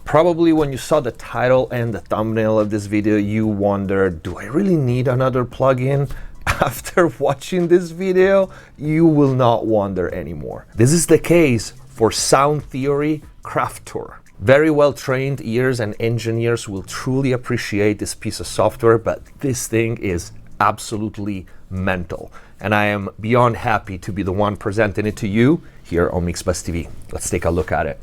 Probably when you saw the title and the thumbnail of this video, you wondered, do I really need another plugin? After watching this video, you will not wonder anymore. This is the case for Soundtheory Kraftur. Very well trained ears and engineers will truly appreciate this piece of software, but this thing is absolutely mental. And I am beyond happy to be the one presenting it to you here on MixBuzz TV. Let's take a look at it.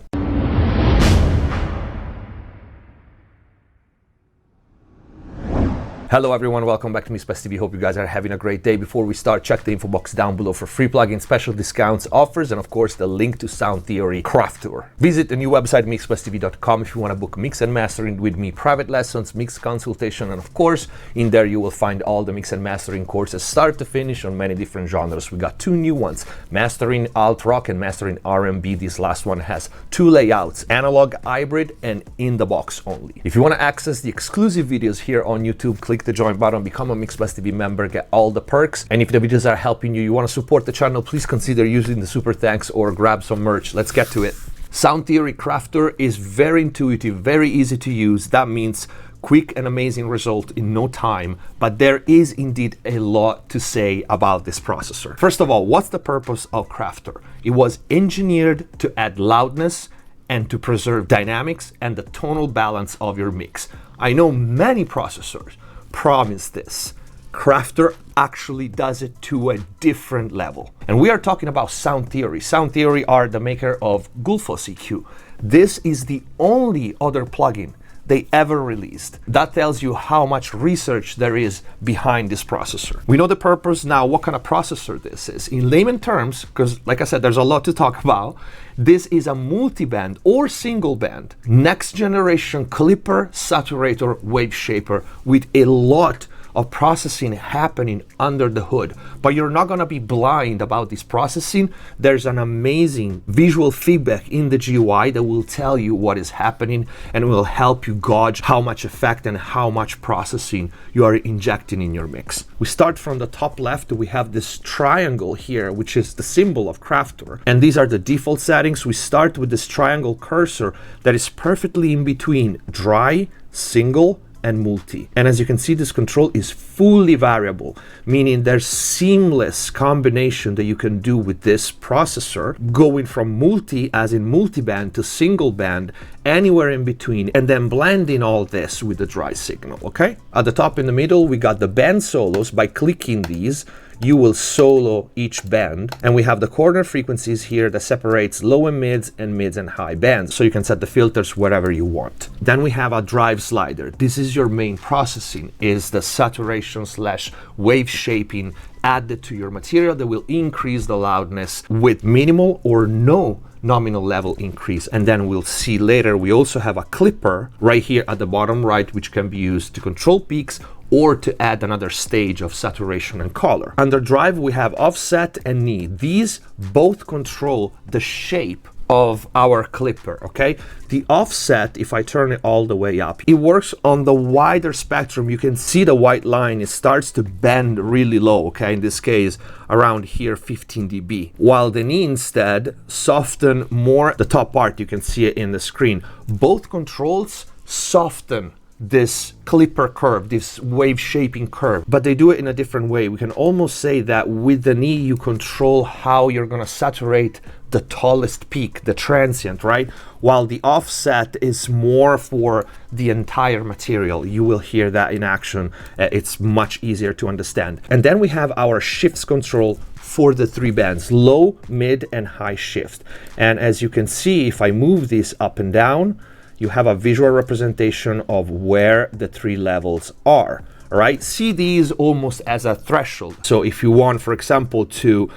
Hello everyone, welcome back to MixBuzz TV. Hope you guys are having a great day. Before we start, check the info box down below for free plugin special discounts, offers, and of course the link to Soundtheory Kraftur. Visit the new website mixbuzztv.com if you want to book mix and mastering with me, private lessons, mix consultation, and of course in there you will find all the mix and mastering courses start to finish on many different genres. We got two new ones, mastering alt rock and mastering R&B. This last one has two layouts, analog, hybrid, and in the box only. If you want to access the exclusive videos here on YouTube, click the join button, become a MixBuzz TV member, get all the perks. And if the videos are helping you, you want to support the channel, please consider using the super thanks or grab some merch. Let's get to it. Soundtheory Kraftur is very intuitive, very easy to use. That means quick and amazing result in no time, but there is indeed a lot to say about this processor. First of all, what's the purpose of Kraftur? It was engineered to add loudness and to preserve dynamics and the tonal balance of your mix. I know many processors promise this. Kraftur actually does it to a different level. And we are talking about Soundtheory. Soundtheory are the maker of Gullfoss EQ. This is the only other plugin they ever released. That tells you how much research there is behind this processor. We know the purpose now, what kind of processor this is. In layman terms, because like I said, there's a lot to talk about, this is a multi-band or single band, next generation clipper saturator wave shaper with a lot of processing happening under the hood. But you're not gonna be blind about this processing. There's an amazing visual feedback in the GUI that will tell you what is happening and will help you gauge how much effect and how much processing you are injecting in your mix. We start from the top left. We have this triangle here, which is the symbol of Kraftur. And these are the default settings. We start with this triangle cursor that is perfectly in between dry, single, and multi. And as you can see, this control is fully variable, meaning there's seamless combination that you can do with this processor, going from multi, as in multi-band, to single band, anywhere in between, and then blending all this with the dry signal, okay? At the top in the middle, we got the band solos. By clicking these, you will solo each band, and we have the corner frequencies here that separates low and mids and high bands, so you can set the filters wherever you want. Then we have a drive slider. This is your main processing, is the saturation slash wave shaping added to your material that will increase the loudness with minimal or no nominal level increase. And then we'll see later, we also have a clipper right here at the bottom right, which can be used to control peaks or to add another stage of saturation and color. Under drive, we have offset and knee. These both control the shape of our clipper, okay? The offset, if I turn it all the way up, it works on the wider spectrum. You can see the white line, it starts to bend really low, okay? In this case, around here, 15 dB. While the knee instead soften more the top part, you can see it in the screen. Both controls soften this clipper curve, this wave shaping curve, but they do it in a different way. We can almost say that with the knee, you control how you're gonna saturate the tallest peak, the transient, right? While the offset is more for the entire material. You will hear that in action. It's much easier to understand. And then we have our shifts control for the three bands, low, mid, and high shift. And as you can see, if I move this up and down, you have a visual representation of where the three levels are, all right? See these almost as a threshold. So if you want, for example, to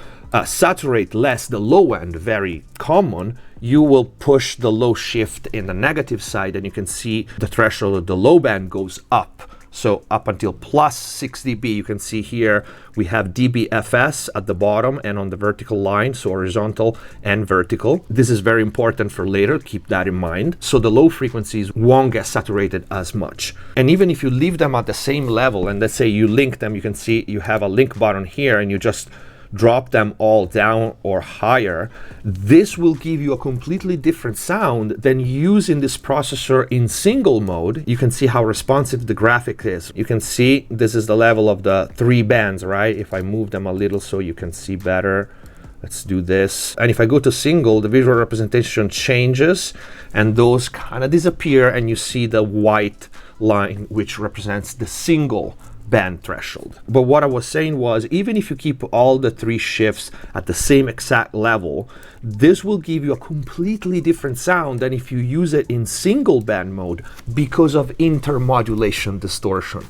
saturate less the low end, very common, you will push the low shift in the negative side, and you can see the threshold of the low band goes up. So up until plus 6 dB, you can see here we have dBFS at the bottom and on the vertical line, so horizontal and vertical. This is very important for later, keep that in mind. So the low frequencies won't get saturated as much. And even if you leave them at the same level, and let's say you link them, you can see you have a link button here, and you just drop them all down or higher, this will give you a completely different sound than using this processor in single mode. You can see how responsive the graphic is. You can see this is the level of the 3 bands, right? If I move them a little so you can see better. Let's do this. And if I go to single, the visual representation changes and those kind of disappear, and you see the white line which represents the single band threshold. But what I was saying was, even if you keep all the 3 shifts at the same exact level, this will give you a completely different sound than if you use it in single band mode because of intermodulation distortion.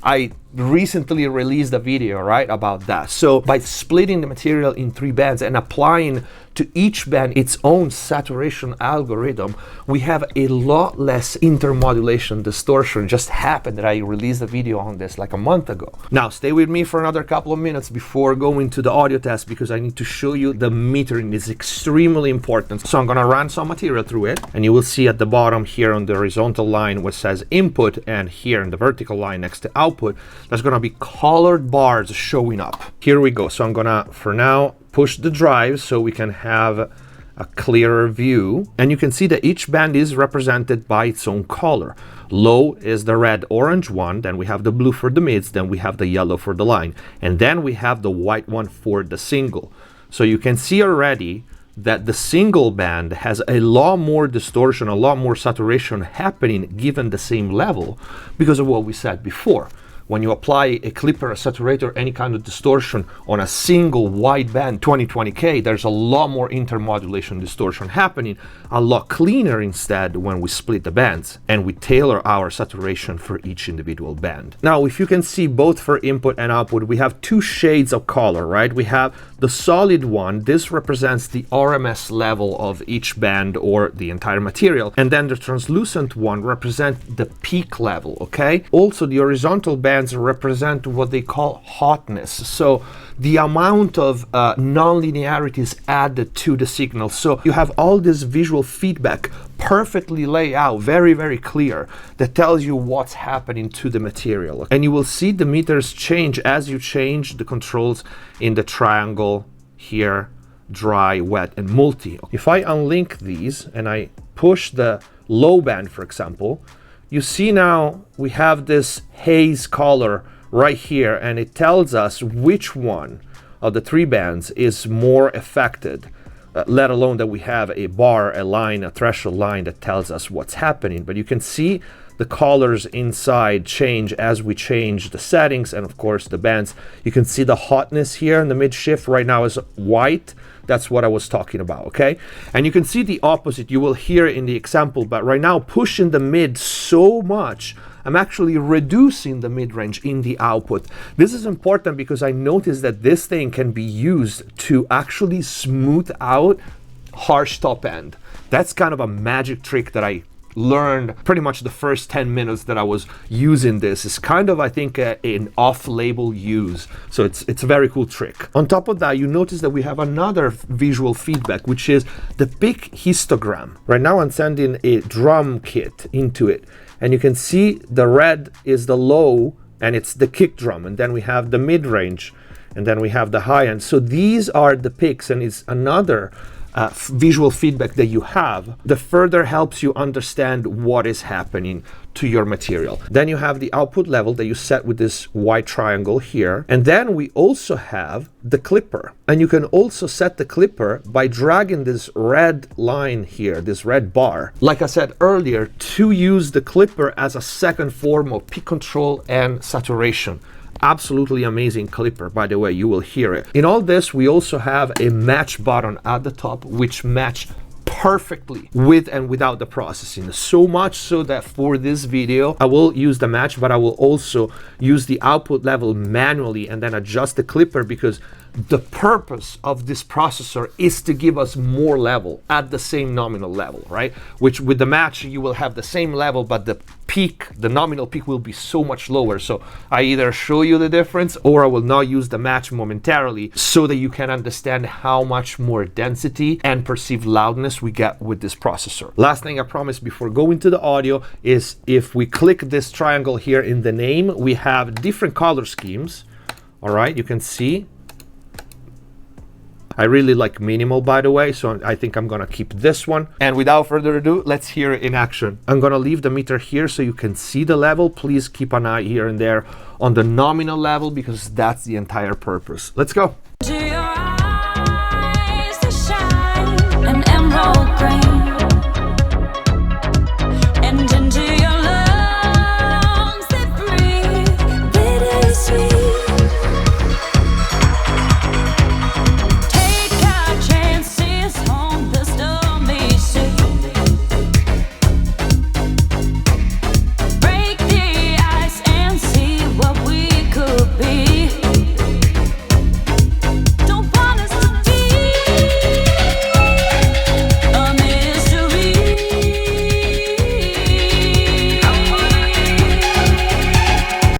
I recently released a video, right, about that. So by splitting the material in 3 bands and applying to each band its own saturation algorithm, we have a lot less intermodulation distortion. Just happened that I released a video on this like a month ago. Now stay with me for another couple of minutes before going to the audio test, because I need to show you the metering is extremely important. So I'm gonna run some material through it, and you will see at the bottom here on the horizontal line what says input, and here in the vertical line next to output, there's gonna be colored bars showing up. Here we go. So I'm gonna, for now, push the drive so we can have a clearer view. And you can see that each band is represented by its own color. Low is the red orange one, then we have the blue for the mids, then we have the yellow for the line, and then we have the white one for the single. So you can see already that the single band has a lot more distortion, a lot more saturation happening given the same level because of what we said before. When you apply a clipper, a saturator, any kind of distortion on a single wide band 2020K, there's a lot more intermodulation distortion happening, a lot cleaner instead when we split the bands and we tailor our saturation for each individual band. Now, if you can see both for input and output, we have 2 shades of color, right? We have the solid one. This represents the RMS level of each band or the entire material. And then the translucent one represents the peak level, okay? Also, the horizontal bands represent what they call hotness. So the amount of non-linearities added to the signal. So you have all this visual feedback perfectly laid out, very, very clear, that tells you what's happening to the material. And you will see the meters change as you change the controls in the triangle here, dry, wet, and multi. If I unlink these and I push the low band, for example, you see now we have this haze color right here, and it tells us which one of the 3 bands is more affected, let alone that we have a bar, a line, a threshold line that tells us what's happening. But you can see the colors inside change as we change the settings and of course the bands. You can see the hotness here in the mid shift right now is white. That's what I was talking about, okay? And you can see the opposite. You will hear it in the example, but right now pushing the mid so much, I'm actually reducing the mid-range in the output. This is important because I noticed that this thing can be used to actually smooth out harsh top end. That's kind of a magic trick that I learned pretty much the first 10 minutes that I was using this. It's kind of, I think, an off-label use. So it's a very cool trick. On top of that, you notice that we have another visual feedback, which is the pick histogram. Right now I'm sending a drum kit into it, and you can see the red is the low and it's the kick drum, and then we have the mid-range, and then we have the high end. So these are the picks, and it's another visual feedback that you have that further helps you understand what is happening to your material. Then you have the output level that you set with this white triangle here. And then we also have the clipper. And you can also set the clipper by dragging this red line here, this red bar. Like I said earlier, to use the clipper as a second form of peak control and saturation. Absolutely amazing clipper, by the way, you will hear it. In all this, we also have a match button at the top, which match perfectly with and without the processing. So much so that for this video, I will use the match, but I will also use the output level manually and then adjust the clipper, because the purpose of this processor is to give us more level at the same nominal level, right? Which with the match, you will have the same level, but the peak, the nominal peak will be so much lower. So I either show you the difference or I will not use the match momentarily so that you can understand how much more density and perceived loudness we get with this processor. Last thing I promise before going to the audio is if we click this triangle here in the name, we have different color schemes. All right, you can see I really like minimal, by the way, so I think I'm gonna keep this one. And without further ado, let's hear it in action. I'm gonna leave the meter here so you can see the level. Please keep an eye here and there on the nominal level because that's the entire purpose. Let's go.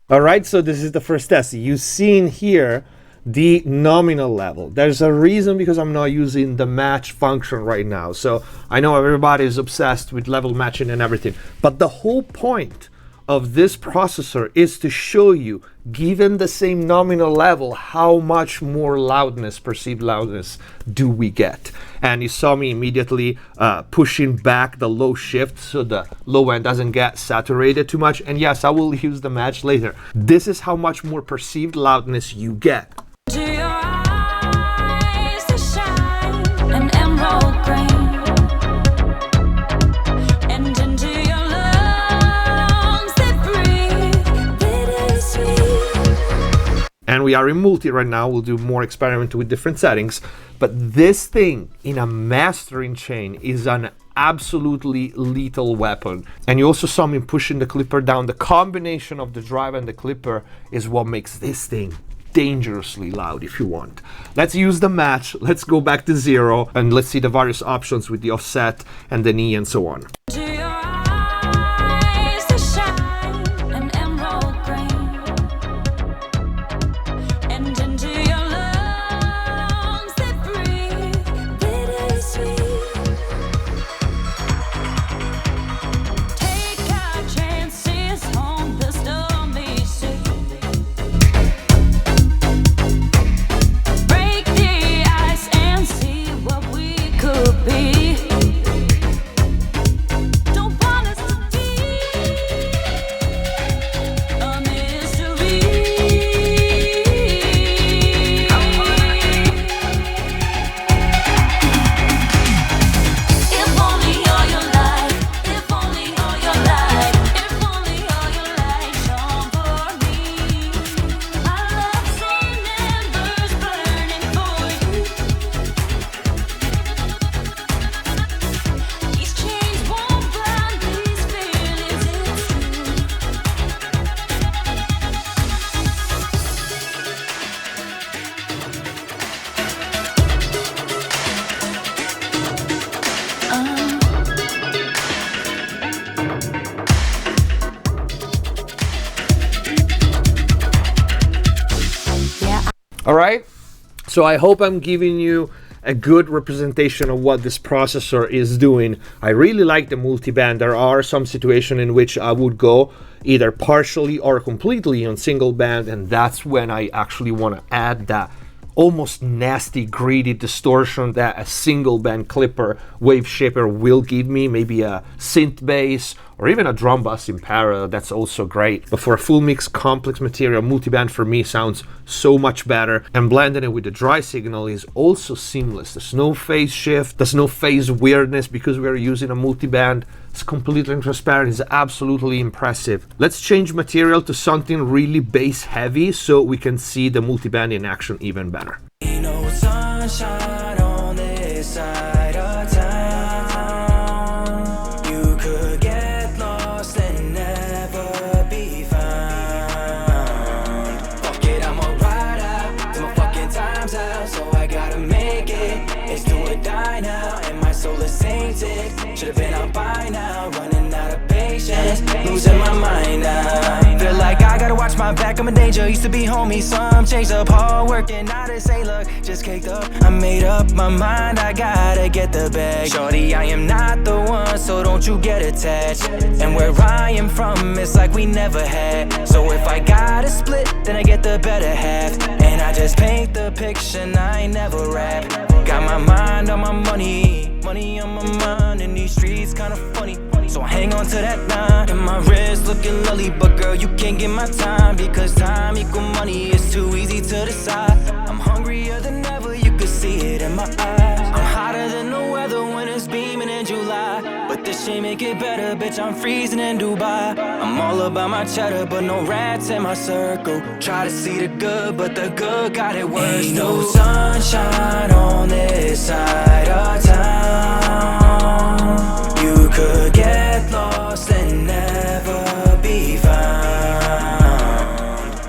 All right, so this is the first test. You've seen here the nominal level. There's a reason because I'm not using the match function right now. So I know everybody is obsessed with level matching and everything, but the whole point of this processor is to show you, given the same nominal level, how much more loudness, perceived loudness, do we get. And you saw me immediately pushing back the low shift so the low end doesn't get saturated too much. And yes, I will use the match later. This is how much more perceived loudness you get. And we are in multi right now. We'll do more experimenting with different settings. But this thing in a mastering chain is an absolutely lethal weapon. And you also saw me pushing the clipper down. The combination of the drive and the clipper is what makes this thing dangerously loud if you want. Let's use the match. Let's go back to 0 and let's see the various options with the offset and the knee and so on. All right, so I hope I'm giving you a good representation of what this processor is doing. I really like the multiband. There are some situations in which I would go either partially or completely on single band, and that's when I actually want to add that almost nasty, greedy distortion that a single band clipper wave shaper will give me, maybe a synth bass or even a drum bass in parallel. That's also great. But for a full mix complex material, multiband for me sounds so much better, and blending it with the dry signal is also seamless. There's no phase shift, there's no phase weirdness because we're using a multiband. It's completely transparent. It's absolutely impressive. Let's change material to something really bass heavy so we can see the multiband in action even better. Ain't no sunshine on this side of town. You could get lost and never be found. Fuck it, I'ma ride out till my fucking time's out. So I gotta make it. It's do or die now, and my soul is sainted. Should've been out by now, running out of patience, losing my mind now. Feel like I gotta watch my back, I'm a danger. Used to be homie, some changed up, hard working, now they say look, just caked up. I made up my mind, I gotta get the bag. Shorty, I am not the one, so don't you get attached. And where I am from, it's like we never had. So if I gotta split, then I get the better half. And I just paint the picture, I ain't never rap. Got my mind on my money, money on my mind, and these streets kinda funny. So I hang on to that line, and my wrist looking lovely, but girl, you can't get my time, because time equal money is too easy to decide. I'm hungrier than ever, you can see it in my eyes. I'm hotter than the weather when it's beaming in July, but this shit make it better, bitch, I'm freezing in Dubai. I'm all about my cheddar, but no rats in my circle. Try to see the good, but the good got it worse. Ain't no sunshine on this side of town. You could get lost and never be found.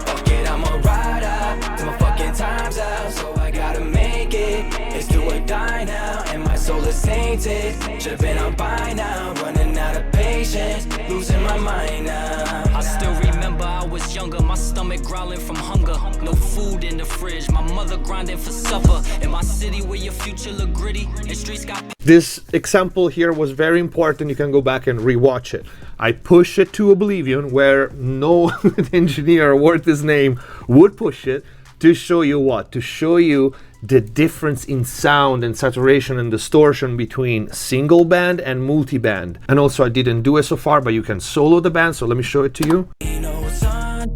Fuck it, I'ma ride out till my fucking time's out, so I gotta make it. It's do or die now, and my soul is tainted. Should've been on by now, running out of patience, losing my mind now. I still remember I was younger, my stomach growling from hunger. No food in the fridge, my mother grinding for supper. In my city where your future look gritty and streets got... This example here was very important. You can go back and rewatch it. I push it to oblivion, where no engineer worth his name would push it, to show you what? To show you the difference in sound and saturation and distortion between single band and multi-band. And also, I didn't do it so far, but you can solo the band, so let me show it to you. Ain't no sun.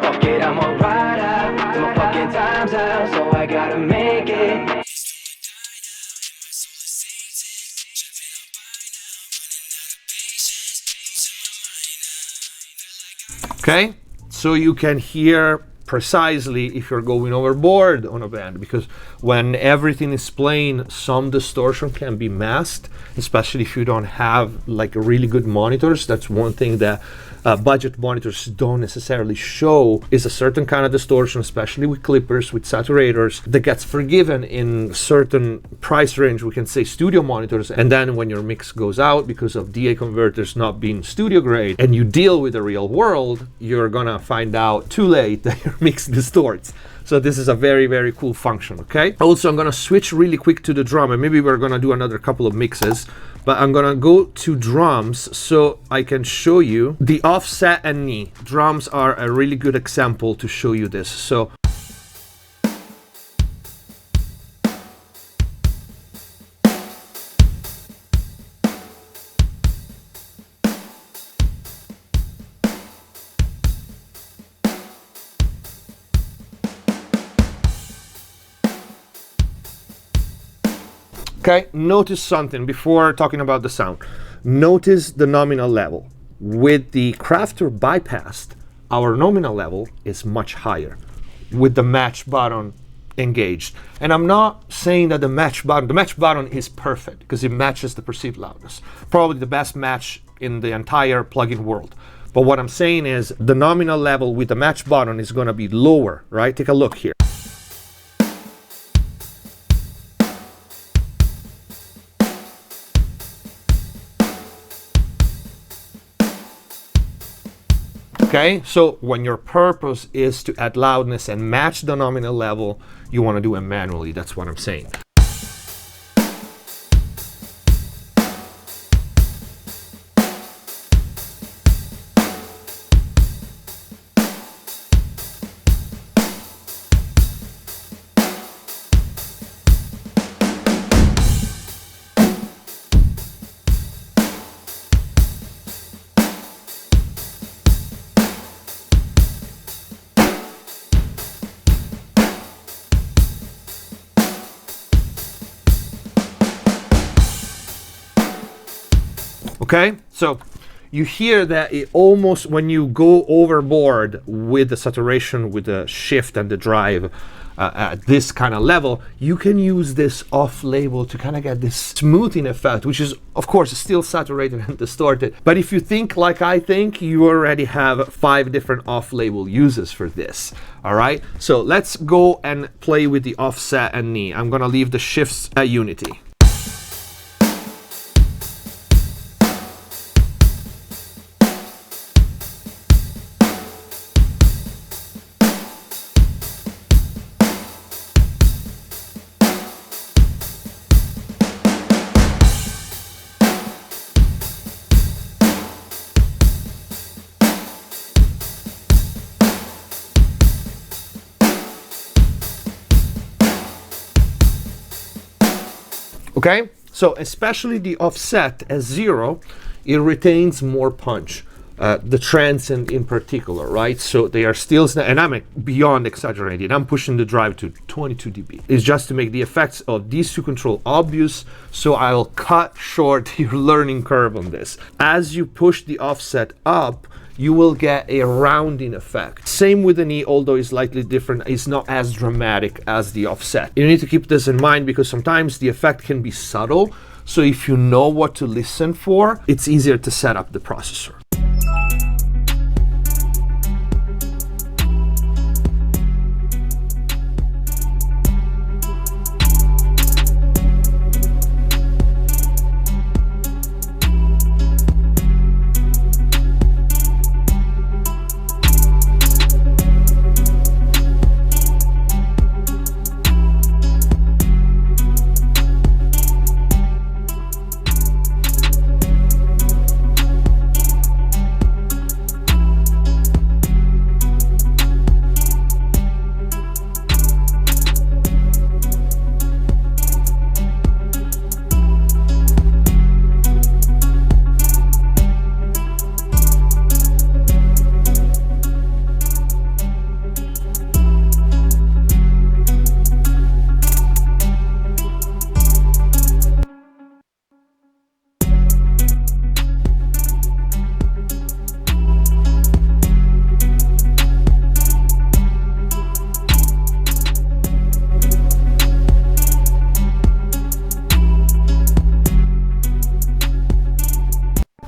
Fuck it, I'ma ride out till my fucking time's out, so I gotta make it. Okay, so you can hear precisely if you're going overboard on a band, because when everything is playing, some distortion can be masked, especially if you don't have like really good monitors. That's one thing that budget monitors don't necessarily show, is a certain kind of distortion, especially with clippers, with saturators, that gets forgiven in certain price range, we can say studio monitors. And then when your mix goes out because of DA converters not being studio grade, and you deal with the real world, you're gonna find out too late that your mix distorts. So this is a very, very cool function, okay? Also, I'm gonna switch really quick to the drum, and maybe we're gonna do another couple of mixes, but I'm gonna go to drums so I can show you the offset and knee. Drums are a really good example to show you this. So okay, notice something before talking about the sound. Notice the nominal level. With the Kraftur bypassed, our nominal level is much higher with the match button engaged. And I'm not saying that the match button is perfect, because it matches the perceived loudness. Probably the best match in the entire plugin world. But what I'm saying is the nominal level with the match button is gonna be lower, right? Take a look here. Okay, so when your purpose is to add loudness and match the nominal level, you want to do it manually. That's what I'm saying. Okay, so you hear that it almost, when you go overboard with the saturation, with the shift and the drive at this kind of level, you can use this off label to kind of get this smoothing effect, which is of course still saturated and distorted. But if you think like I think, you already have 5 different off label uses for this. All right, so let's go and play with the offset and knee. I'm gonna leave the shifts at unity. Okay? So especially the offset as 0, it retains more punch. The transient in particular, right? So they are still, and I'm beyond exaggerated. I'm pushing the drive to 22 dB. It's just to make the effects of these two control obvious, so I'll cut short your learning curve on this. As you push the offset up, you will get a rounding effect. Same with the knee, although it's slightly different. It's not as dramatic as the offset. You need to keep this in mind because sometimes the effect can be subtle. So if you know what to listen for, it's easier to set up the processor.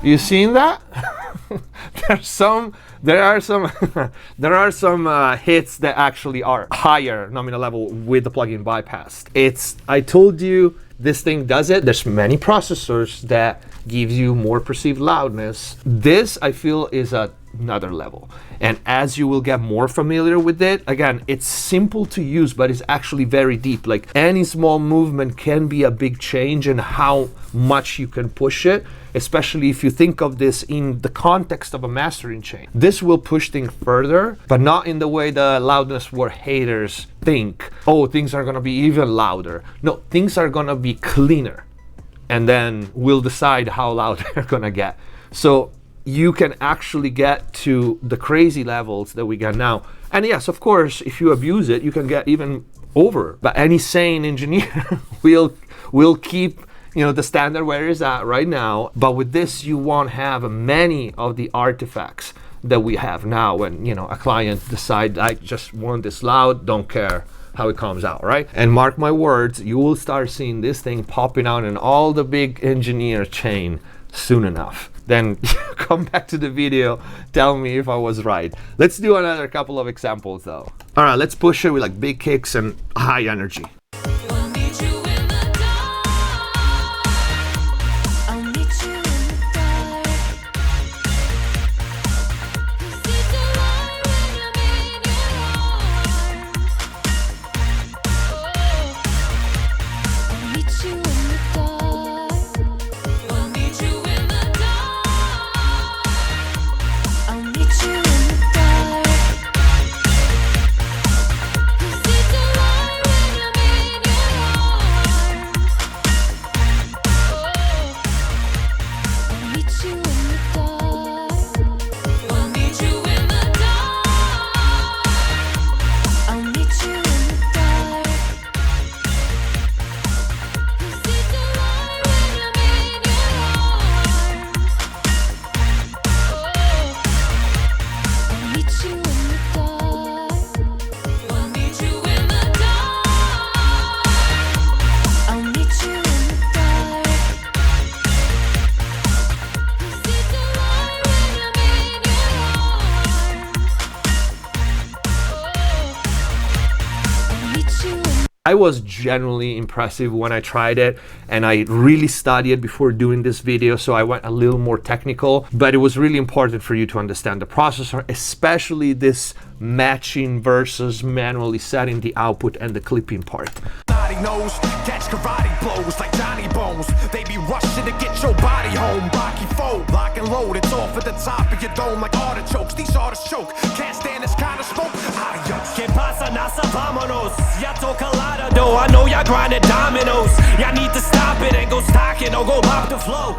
You seen that? there are some hits that actually are higher nominal level with the plugin bypassed. I told you this thing does it. There's many processors that give you more perceived loudness. This I feel is another level. And as you will get more familiar with it, again, it's simple to use, but it's actually very deep. Like any small movement can be a big change in how much you can push it, especially if you think of this in the context of a mastering chain. This will push things further, but not in the way the loudness war haters think. Oh, things are gonna be even louder. No, things are gonna be cleaner. And then we'll decide how loud they're gonna get. So you can actually get to the crazy levels that we get now. And yes, of course, if you abuse it, you can get even over. But any sane engineer will keep the standard where it's at right now. But with this, you won't have many of the artifacts that we have now when a client decides, I just want this loud, don't care how it comes out, right? And mark my words, you will start seeing this thing popping out in all the big engineer chain soon enough. Then come back to the video, tell me if I was right. Let's do another couple of examples though. All right, let's push it with like big kicks and high energy. I was genuinely impressive when I tried it, and I really studied it before doing this video, so I went a little more technical, but it was really important for you to understand the processor, especially this matching versus manually setting the output and the clipping part. knows. Catch karate blows like Johnny Bones. They be rushing to get your body home. Baki fold, lock and load. It's off at the top of your dome like artichokes. These artists choke. Can't stand this kind of smoke. Adios. Que pasa, nasa, vámonos. Ya toca lado. I know y'all grinding dominoes. Y'all need to stop it and go stock it or go pop the flow.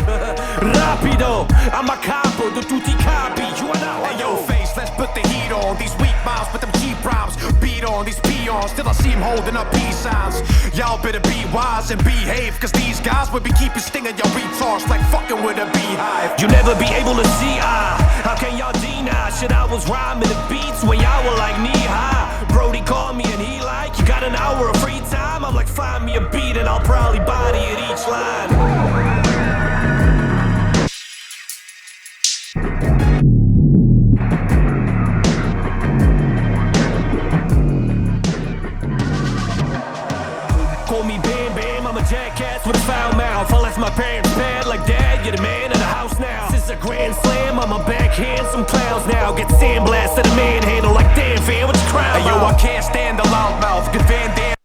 Rapido. I'm a capo, the tutti capi. You are now. Hey, yo, face, let's put the heat on. These weak mouths with them cheap rhymes. Beat on these peons. Still I see him holding up peace signs. Y'all better be wise and behave. Cause these guys will be keeping stinging your retards like fucking with a beehive. You never be able to see how can y'all deny? Shit, I was rhyming the beats when y'all were like knee high. Brody called me and he like, you got an hour of free time? I'm like, find me a beat and I'll probably body it each line. Call me Bam Bam, I'm a jackass with a foul mouth. I left my parents bad like dad, you're the man of the house now. This is a grand slam, I'm a backhand, some clowns now. Get sandblasted, a manhandle like damn fan, what's crown? Hey, yo, I can't stand the loudmouth, good Van Dam.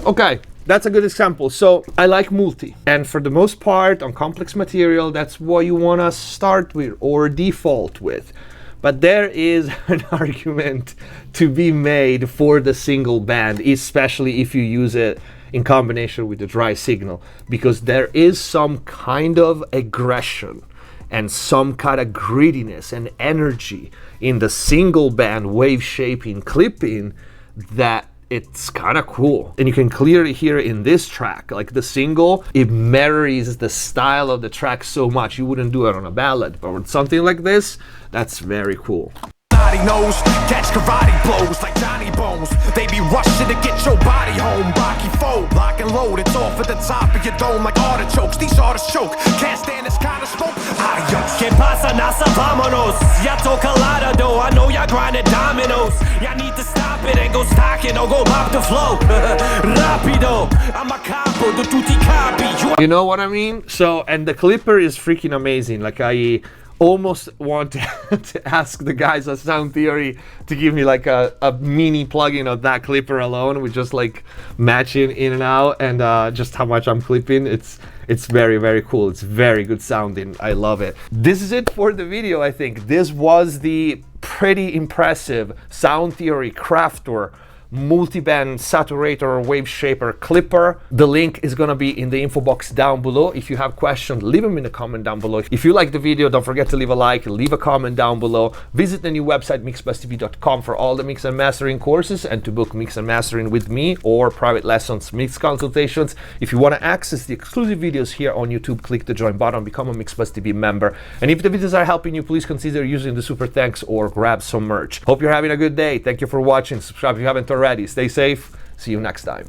Okay, that's a good example. So I like multi, and for the most part on complex material, that's what you want to start with or default with. But there is an argument to be made for the single band, especially if you use it in combination with the dry signal, because there is some kind of aggression and some kind of grittiness and energy in the single band wave shaping clipping that it's kind of cool. And you can clearly hear it in this track, like the single, it marries the style of the track so much. You wouldn't do it on a ballad, but with something like this, that's very cool. Knows, catch karate blows like Johnny Bones. They be rushing to get your body home. Baki fold, lock and load. It's off at the top of your dome like artichokes. These artists choke. Can't stand this kind of smoke. Adios. Que pasa, nasa, vámonos. Ya toca lado. I know y'all grinding dominoes. Y'all need to stop it and go stock it or go pop the flow. Rapido. I'm a capo, the tutti capi. You know what I mean? So, and the clipper is freaking amazing. Like I almost want to ask the guys at Soundtheory to give me like a mini plugin of that clipper alone with just like matching in and out and just how much I'm clipping. It's very, very cool. It's very good sounding. I love it. This is it for the video, I think. This was the pretty impressive Soundtheory Kraftur multi-band saturator wave shaper clipper. The link is gonna be in the info box down below. If you have questions, leave them in the comment down below. If you like the video, don't forget to leave a like, leave a comment down below. Visit the new website mixbusttv.com for all the mix and mastering courses and to book mix and mastering with me or private lessons, mix consultations. If you want to access the exclusive videos here on YouTube, click the join button, become a MixBuzTV member. And if the videos are helping you, please consider using the super thanks or grab some merch. Hope you're having a good day. Thank you for watching. Subscribe if you haven't already. Stay safe. See you next time.